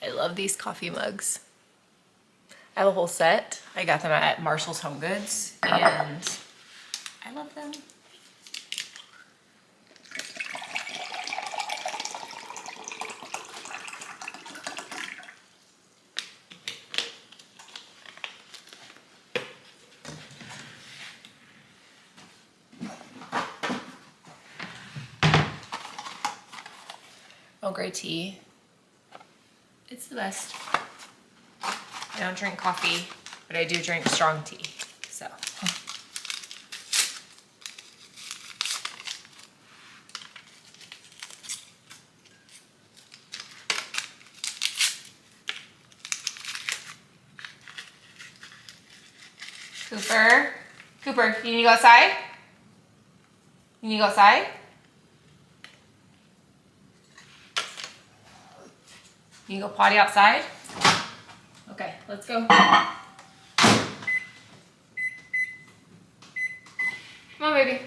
I love these coffee mugs. I have a whole set. I got them at Marshall's Home Goods and I love them. Earl Grey tea. It's the best. I don't drink coffee, but I do drink strong tea, so. Cooper, you need to go outside? You need to go outside? You go potty outside? Okay, let's go. Come on, baby.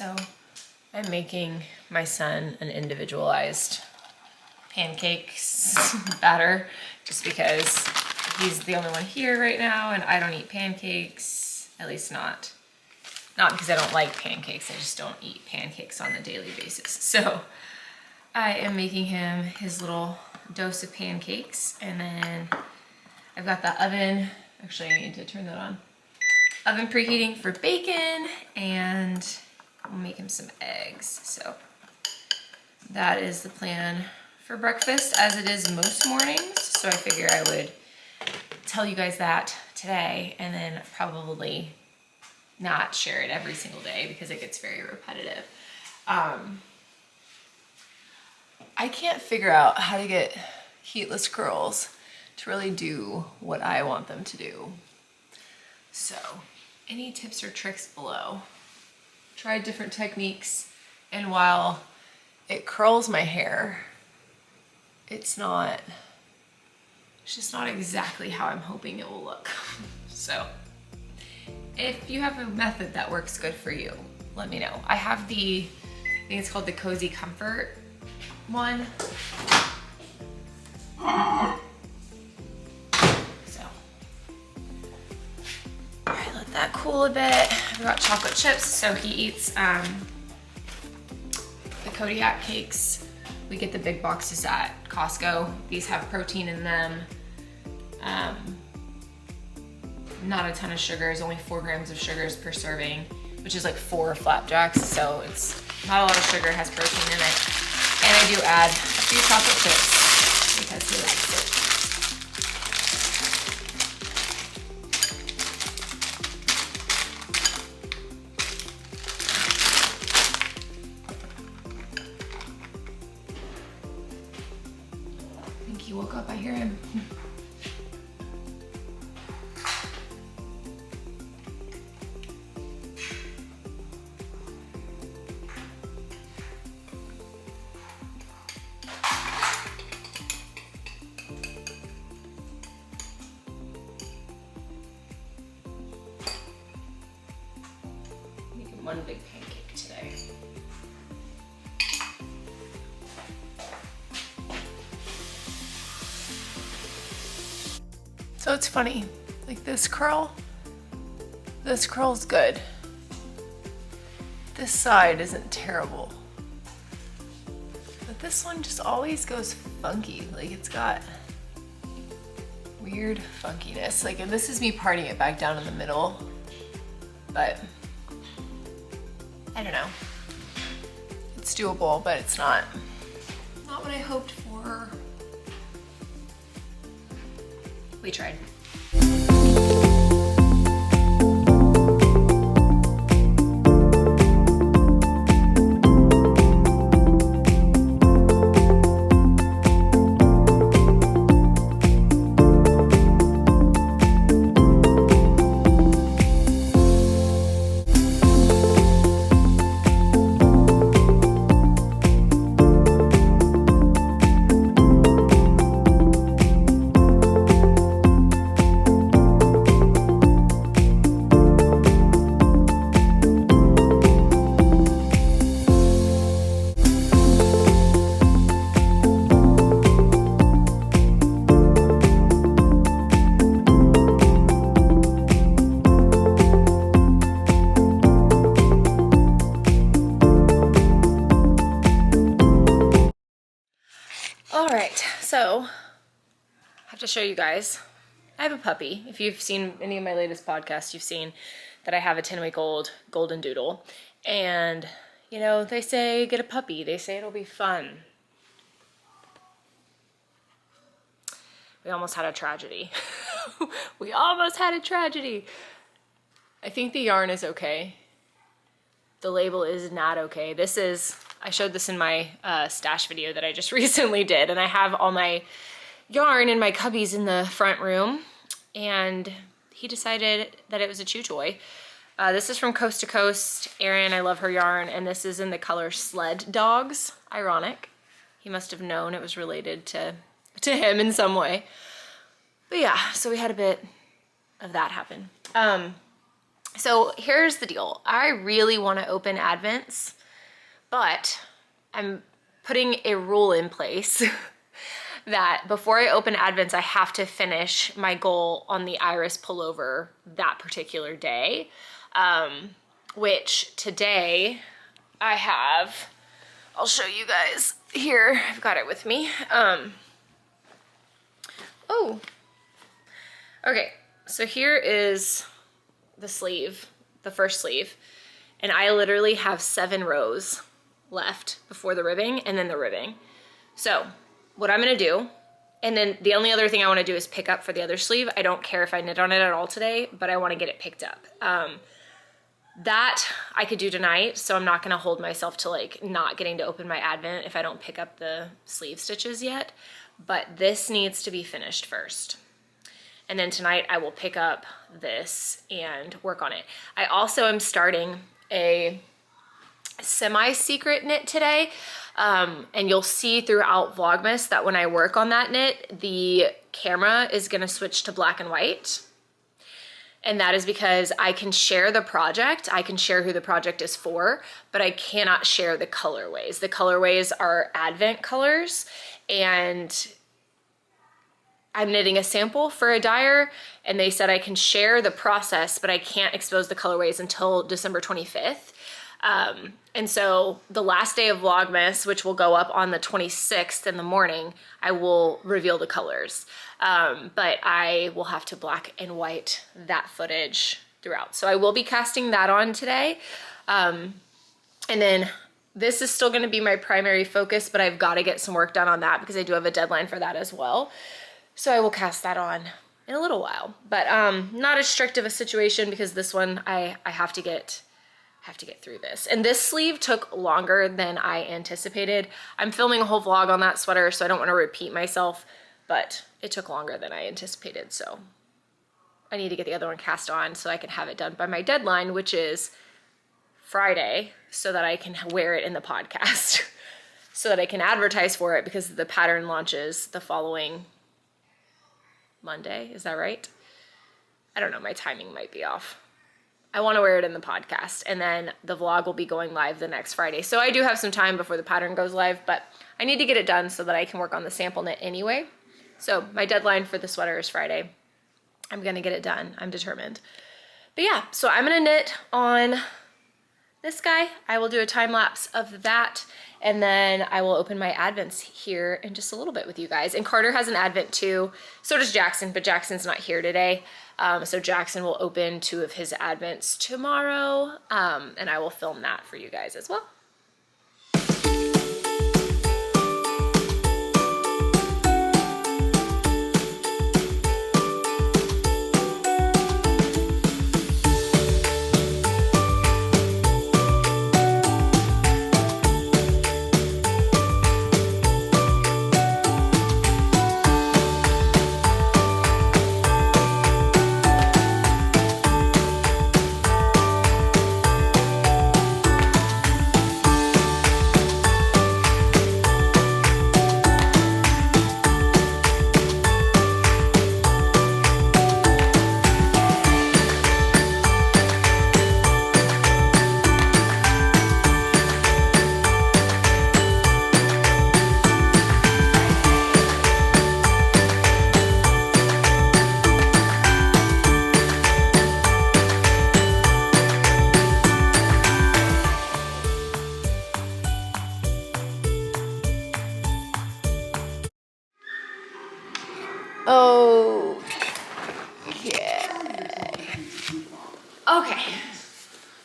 So I'm making my son an individualized pancakes batter just because he's the only one here right now and I don't eat pancakes, at least not because I don't like pancakes, I just don't eat pancakes on a daily basis. So I am making him his little dose of pancakes, and then I've got the oven, actually I need to turn that on, oven preheating for bacon, and we'll make him some eggs. So that is the plan for breakfast, as it is most mornings. So I figure I would tell you guys that today and then probably not share it every single day because it gets very repetitive. I can't figure out how to get heatless curls to really do what I want them to do. So any tips or tricks below? Tried different techniques, and while it curls my hair, it's just not exactly how I'm hoping it will look. So if you have a method that works good for you, let me know. I have I think it's called the Cozy Comfort one. pool a bit. We got chocolate chips, so he eats the Kodiak cakes. We get the big boxes at Costco. These have protein in them. Not a ton of sugars, only 4 grams of sugars per serving, which is like 4 flapjacks, so it's not a lot of sugar, has protein in it. And I do add a few chocolate chips because he likes it. I think he woke up, I hear him. One big pancake today. So it's funny, like this curl's good. This side isn't terrible. But this one just always goes funky. Like it's got weird funkiness. Like, and this is me parting it back down in the middle, but I don't know. It's doable, but it's not what I hoped for. We tried. So, I have to show you guys. I have a puppy. If you've seen any of my latest podcasts, you've seen that I have a 10-week-old golden doodle. And, you know, they say get a puppy. They say it'll be fun. We almost had a tragedy. We almost had a tragedy. I think the yarn is okay. The label is not okay. This is, I showed this in my stash video that I just recently did, and I have all my yarn in my cubbies in the front room, and he decided that it was a chew toy. This is from Coast to Coast. Erin, I love her yarn, and this is in the color Sled Dogs. Ironic. He must have known it was related to him in some way. But yeah, so we had a bit of that happen. So here's the deal. I really want to open Advents, but I'm putting a rule in place that before I open Advents, I have to finish my goal on the Iris pullover that particular day, which today I have. I'll show you guys here. I've got it with me. Oh, okay. So here is the sleeve, the first sleeve, and I literally have 7 rows left before the ribbing and then the ribbing. So what I'm gonna do, and then the only other thing I wanna do is pick up for the other sleeve. I don't care if I knit on it at all today, but I wanna get it picked up. That I could do tonight, so I'm not gonna hold myself to like not getting to open my Advent if I don't pick up the sleeve stitches yet, but this needs to be finished first. And then tonight I will pick up this and work on it. I also am starting a semi-secret knit today. And you'll see throughout Vlogmas that when I work on that knit, the camera is gonna switch to black and white. And that is because I can share the project, I can share who the project is for, but I cannot share the colorways. The colorways are Advent colors, and I'm knitting a sample for a dyer, and they said I can share the process, but I can't expose the colorways until December 25th. And so the last day of Vlogmas, which will go up on the 26th in the morning, I will reveal the colors. But I will have to black and white that footage throughout. So I will be casting that on today. And then this is still gonna be my primary focus, but I've gotta get some work done on that because I do have a deadline for that as well. So I will cast that on in a little while, but not as strict of a situation because this one I have to get through this. And this sleeve took longer than I anticipated. I'm filming a whole vlog on that sweater, so I don't want to repeat myself, but it took longer than I anticipated. So I need to get the other one cast on so I can have it done by my deadline, which is Friday, so that I can wear it in the podcast, so that I can advertise for it because the pattern launches the following Monday. Is that right? I don't know. My timing might be off. I want to wear it in the podcast, and then the vlog will be going live the next Friday. So I do have some time before the pattern goes live, but I need to get it done so that I can work on the sample knit anyway. So my deadline for the sweater is Friday. I'm going to get it done. I'm determined. But yeah, so I'm going to knit on this guy. I will do a time lapse of that, and then I will open my advents here in just a little bit with you guys. And Carter has an advent too. So does Jackson, but Jackson's not here today. So Jackson will open 2 of his advents tomorrow, and I will film that for you guys as well. Oh, yeah. Okay,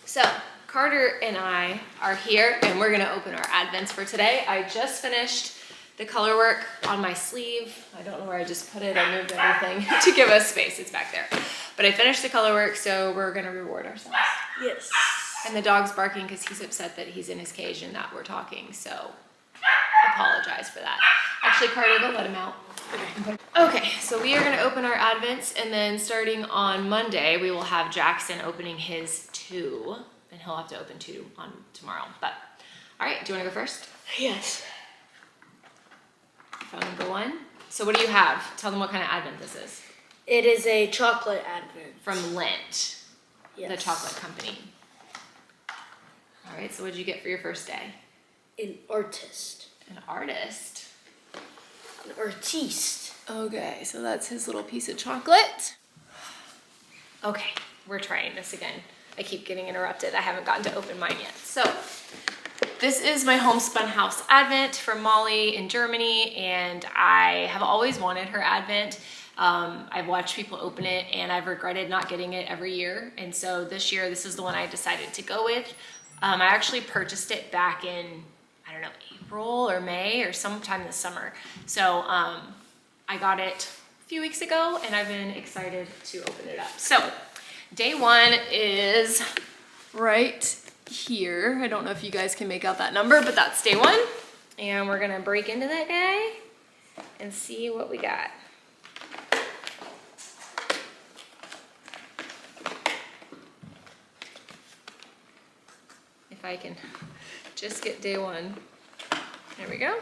so Carter and I are here, and we're gonna open our advents for today. I just finished the color work on my sleeve. I don't know where I just put it. I moved everything to give us space. It's back there. But I finished the color work, so we're gonna reward ourselves. Yes. And the dog's barking because he's upset that he's in his cage and that we're talking, so apologize for that. Actually, Carter, go let him out. Okay, so we are gonna open our advents, and then starting on Monday, we will have Jackson opening his 2, and he'll have to open 2 on tomorrow. But, all right, do you wanna go first? Yes. Phone number 1. So what do you have? Tell them what kind of advent this is. It is a chocolate advent. From Lint, Yes. the chocolate company. All right, so what did you get for your first day? An artist. An artist. An artiste. Okay, so that's his little piece of chocolate. Okay, we're trying this again. I keep getting interrupted. I haven't gotten to open mine yet. So this is my homespun house advent from Molly in Germany, and I have always wanted her advent. I've watched people open it, and I've regretted not getting it every year. And so this year, this is the one I decided to go with. I actually purchased it back in, I don't know, April or May or sometime this summer. So I got it a few weeks ago, and I've been excited to open it up. So day 1 is right here. I don't know if you guys can make out that number, but that's day 1. And we're gonna break into that guy and see what we got. If I can just get day 1. There we go.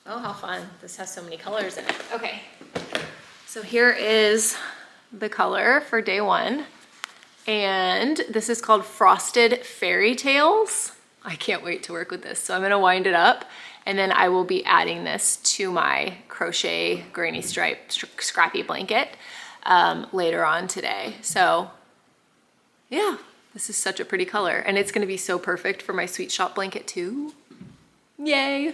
Oh, how fun. This has so many colors in it. Okay, so here is the color for day 1. And this is called Frosted Fairy Tales. I can't wait to work with this. So I'm gonna wind it up And then I will be adding this to my crochet granny stripe scrappy blanket later on today. So yeah, this is such a pretty color, and it's gonna be so perfect for my sweet shop blanket too. Yay.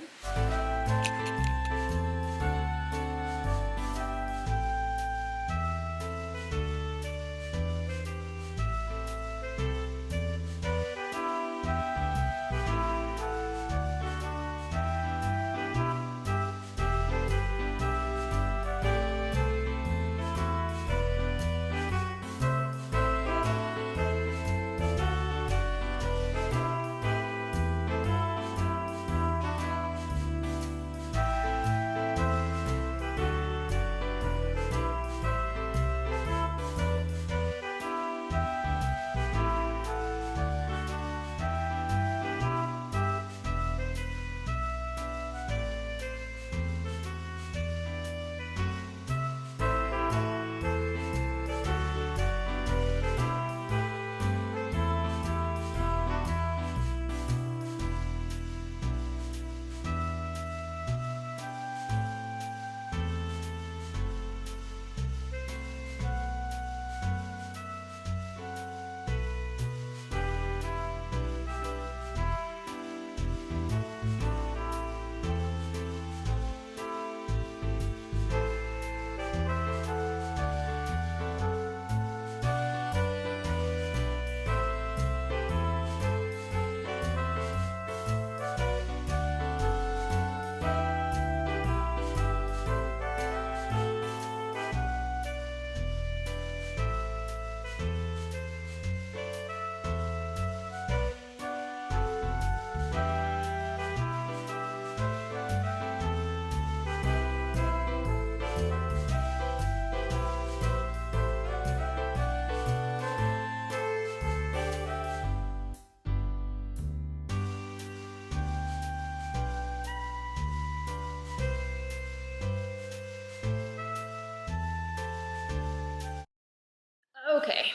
Okay,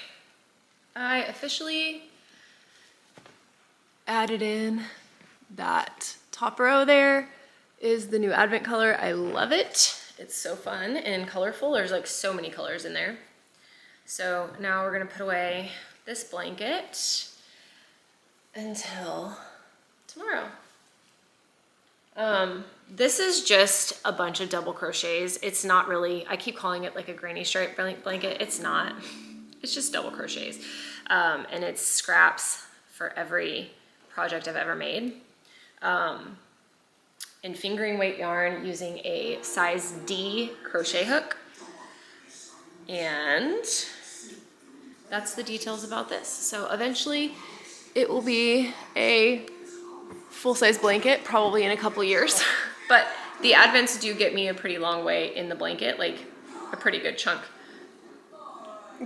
I officially added in that top row. There is the new Advent color. I love it. It's so fun and colorful. There's like so many colors in there. So now we're gonna put away this blanket until tomorrow. This is just a bunch of double crochets. It's not really, I keep calling it like a granny stripe blanket. It's not. It's just double crochets. And it's scraps for every project I've ever made. In fingering weight yarn using a size D crochet hook. And that's the details about this. So eventually it will be a full-size blanket, probably in a couple years. But the Advents do get me a pretty long way in the blanket, like a pretty good chunk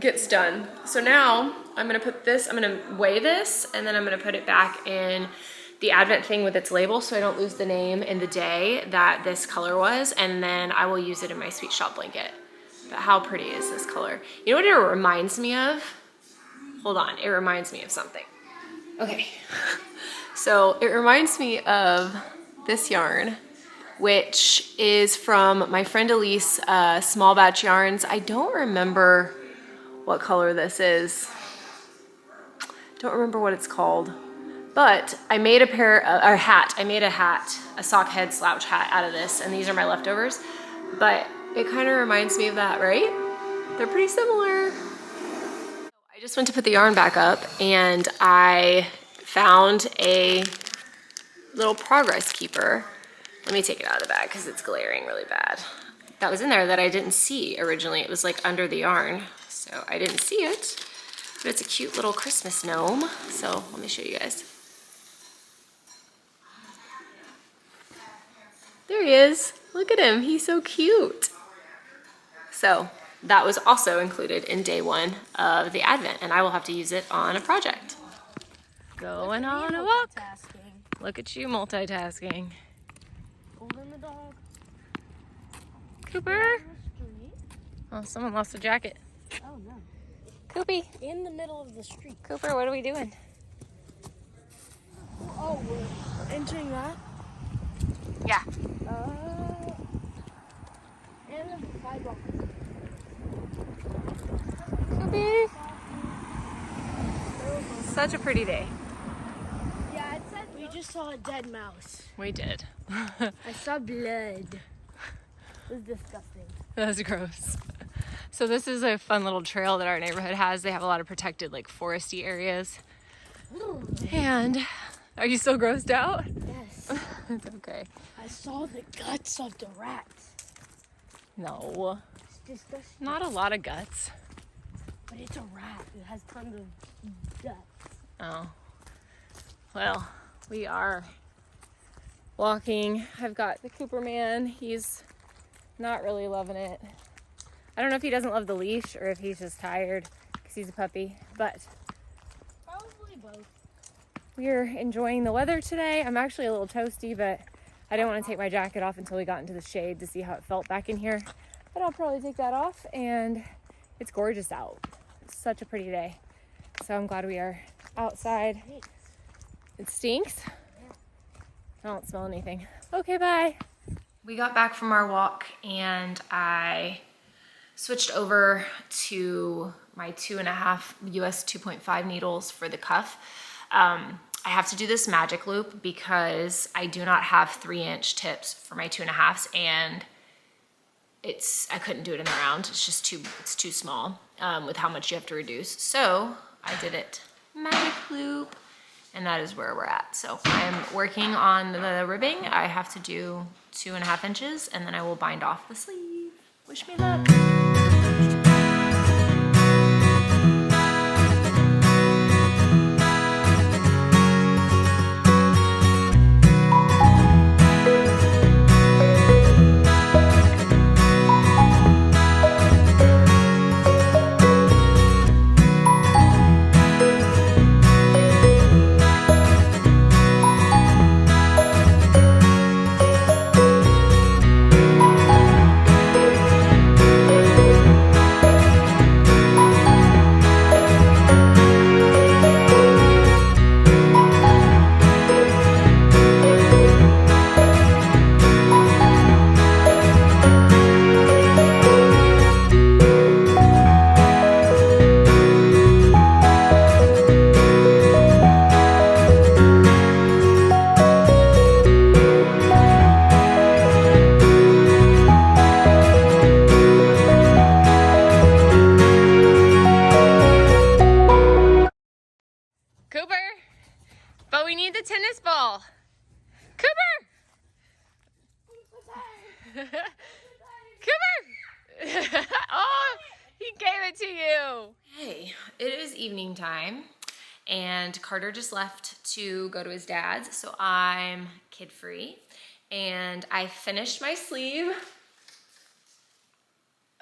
gets done. So now I'm gonna put this, I'm gonna weigh this, and then I'm gonna put it back in the Advent thing with its label so I don't lose the name and the day that this color was, and then I will use it in my sweet shop blanket. But how pretty is this color? You know what it reminds me of? Hold on, it reminds me of something. Okay, so it reminds me of this yarn, which is from my friend Elise, Small Batch Yarns. I don't remember what color this is. Don't remember what it's called. But I made a hat. I made a hat, a sock head slouch hat out of this, and these are my leftovers. But it kind of reminds me of that, right? They're pretty similar. I just went to put the yarn back up, and I found a little progress keeper. Let me take it out of the bag because it's glaring really bad. That was in there that I didn't see originally. It was like under the yarn, so I didn't see it. But it's a cute little Christmas gnome. So let me show you guys. There he is. Look at him. He's so cute. So that was also included in day one of the Advent, and I will have to use it on a project. Going on a walk. Look at you multitasking. Holding the dog. Cooper. Oh, someone lost a jacket. Oh no. Coopy. In the middle of the street. Cooper, what are we doing? Oh, we're entering that. sidewalk. Koopy. Such a pretty day. Yeah, it said we just saw a dead mouse. We did. I saw blood. It was disgusting. That's gross. So this is a fun little trail that our neighborhood has. They have a lot of protected like foresty areas. And are you still grossed out? Yes. It's okay. I saw the guts of the rats. No, It's disgusting. not a lot of guts. But it's a rat. It has tons of guts. Oh, well, we are walking. I've got the Cooper man. He's not really loving it. I don't know if he doesn't love the leash or if he's just tired because he's a puppy, but Probably both. we're enjoying the weather today. I'm actually a little toasty, but I didn't want to take my jacket off until we got into the shade to see how it felt back in here. But I'll probably take that off, and it's gorgeous out. It's such a pretty day. So I'm glad we are outside. It stinks. I don't smell anything. Okay, bye. We got back from our walk and I switched over to my 2.5 US 2.5 needles for the cuff. I have to do this magic loop because I do not have 3-inch tips for my 2.5s, and I couldn't do it in the round. It's just it's too small with how much you have to reduce. So I did it magic loop, and that is where we're at. So I'm working on the ribbing. I have to do 2.5 inches, and then I will bind off the sleeve. Wish me luck. Tennis ball. Cooper! Cooper! Oh, he gave it to you. Hey, it is evening time and Carter just left to go to his dad's, so I'm kid-free. And I finished my sleeve.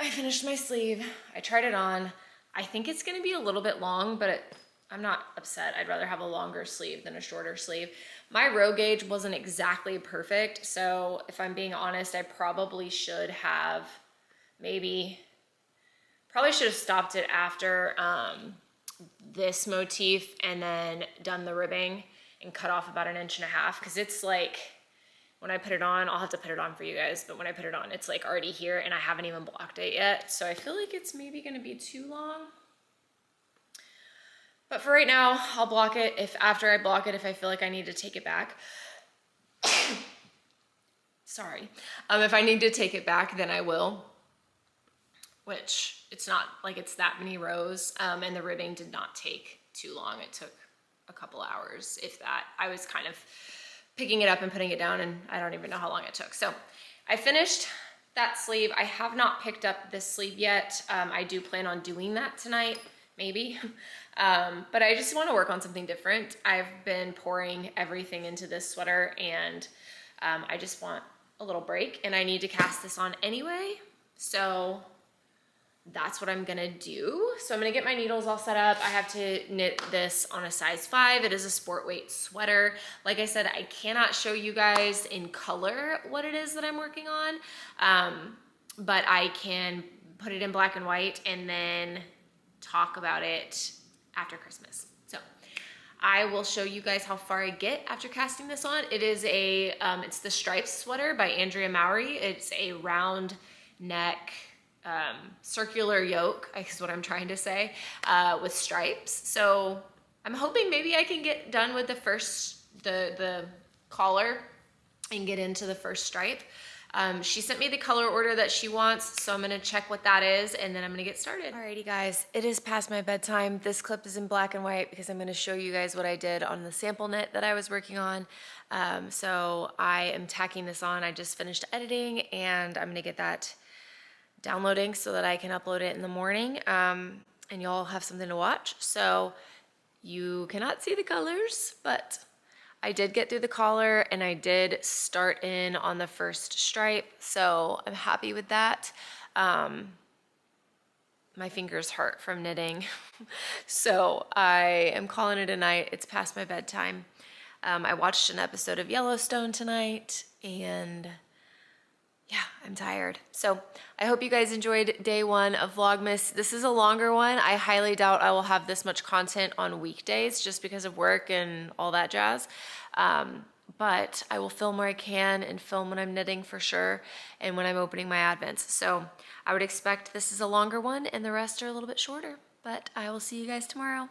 I tried it on. I think it's gonna be a little bit long, but I'm not upset. I'd rather have a longer sleeve than a shorter sleeve. My row gauge wasn't exactly perfect, so if I'm being honest, I probably should have stopped it after this motif and then done the ribbing and cut off about 1.5 inches, because it's like, when I put it on, I'll have to put it on for you guys, but when I put it on, it's like already here and I haven't even blocked it yet. So I feel like it's maybe gonna be too long. But for right now, I'll block it after I block it, if I feel like I need to take it back. Sorry. If I need to take it back, then I will, which it's not like it's that many rows. And the ribbing did not take too long. It took a couple hours, if that. I was kind of picking it up and putting it down, and I don't even know how long it took. So I finished that sleeve. I have not picked up this sleeve yet. I do plan on doing that tonight, maybe. But I just want to work on something different. I've been pouring everything into this sweater, and I just want a little break, and I need to cast this on anyway. So that's what I'm gonna do. So I'm gonna get my needles all set up. I have to knit this on a size 5. It is a sport weight sweater. Like I said, I cannot show you guys in color what it is that I'm working on, but I can put it in black and white and then talk about it after Christmas. So I will show you guys how far I get after casting this on. It is it's the Stripes sweater by Andrea Mowry. It's a round neck circular yoke, is what I'm trying to say, with stripes. So I'm hoping maybe I can get done with the collar and get into the first stripe. She sent me the color order that she wants, so I'm gonna check what that is and then I'm gonna get started. Alrighty guys, it is past my bedtime. This clip is in black and white because I'm gonna show you guys what I did on the sample knit that I was working on. So I am tacking this on. I just finished editing and I'm gonna get that downloading so that I can upload it in the morning, and y'all have something to watch. So you cannot see the colors, but I did get through the collar and I did start in on the first stripe, so I'm happy with that. My fingers hurt from knitting, so I am calling it a night. It's past my bedtime. I watched an episode of Yellowstone tonight and yeah, I'm tired. So I hope you guys enjoyed day one of Vlogmas. This is a longer one. I highly doubt I will have this much content on weekdays just because of work and all that jazz. But I will film where I can and film when I'm knitting for sure and when I'm opening my advents. So I would expect this is a longer one and the rest are a little bit shorter. But I will see you guys tomorrow.